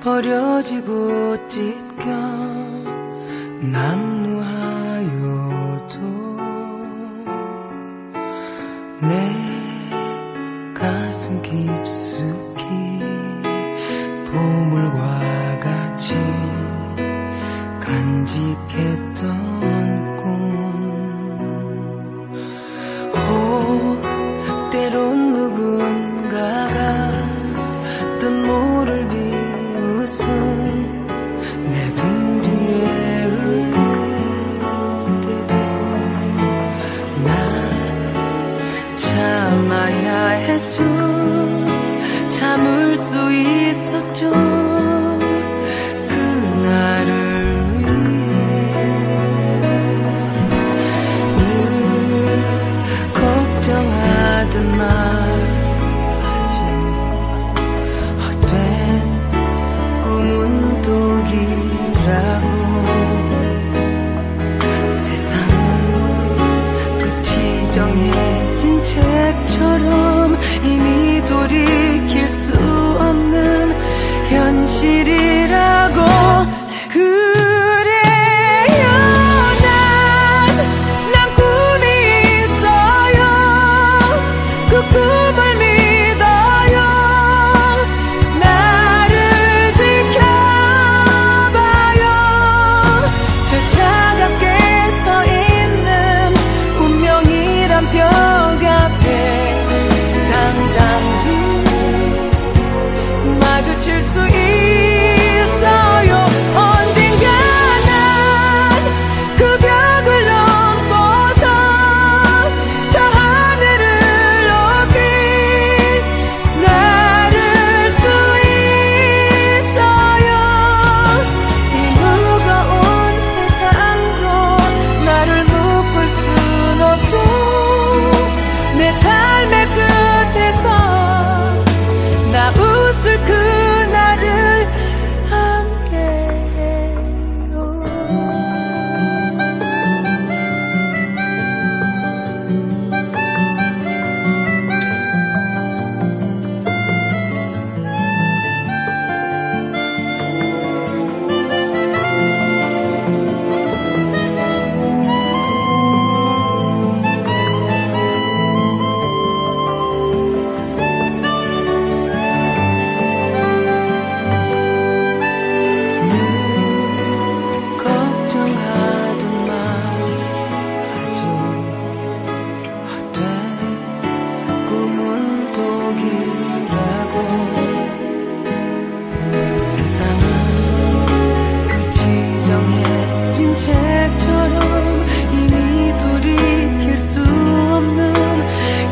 버려지고 찢겨 남루하여도 내 가슴 깊숙이 보물과 같이 간직했던 꿈 때론 누군가가 뜻 모를 비웃음 내 등 뒤에 흘릴 때도 난 참아야 했죠. 참을 수 있었죠. 그날을 위해 늘 걱정하던 말하지 헛된 꿈은 독이라고 세상은 끝이 정해진 책처럼 이미 돌이킬 수 없는 현실이라고. 그래요 난 꿈이 있어요. 그 꿈을 믿어요. 나를 지켜봐요. 저 차갑게 서 있는 운명이란 벽 앞에 당당히 마주칠 수 있어요. 언젠가 난 그 벽을 넘고서 저 하늘을 높이 날을 수 있어요. 이 무거운 세상도 나를 묶을 순 없죠. 내 삶의 끝에서 나 웃을 그날을 함께해요. 걱정하던 말하지 헛된 꿈은 독이라고. 세상은 끝이 정해진 책처럼 이미 돌이킬 수 없는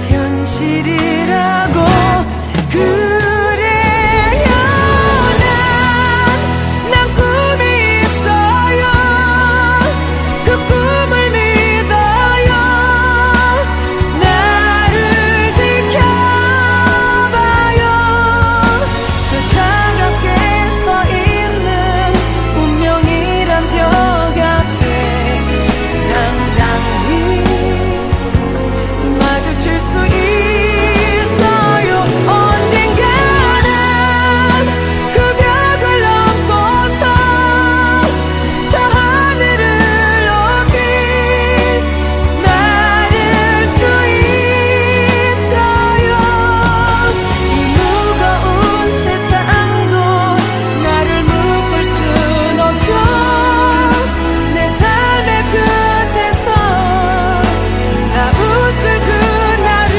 현실이라고. 그래요 난 꿈이 있어요. 그 꿈을 믿어요. 나를 지켜봐요. 저 차갑게 서 있는 운명이란 벽 앞에 당당히 마주칠 수 있어요. 언젠가는 그 벽을 넘고서 저 하늘을 높이 날을 수 있어요. 이 무거운 세상도 나를 묶을 순 없죠. 내 삶의 끝에서 나 웃을 그날을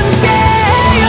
함께해요.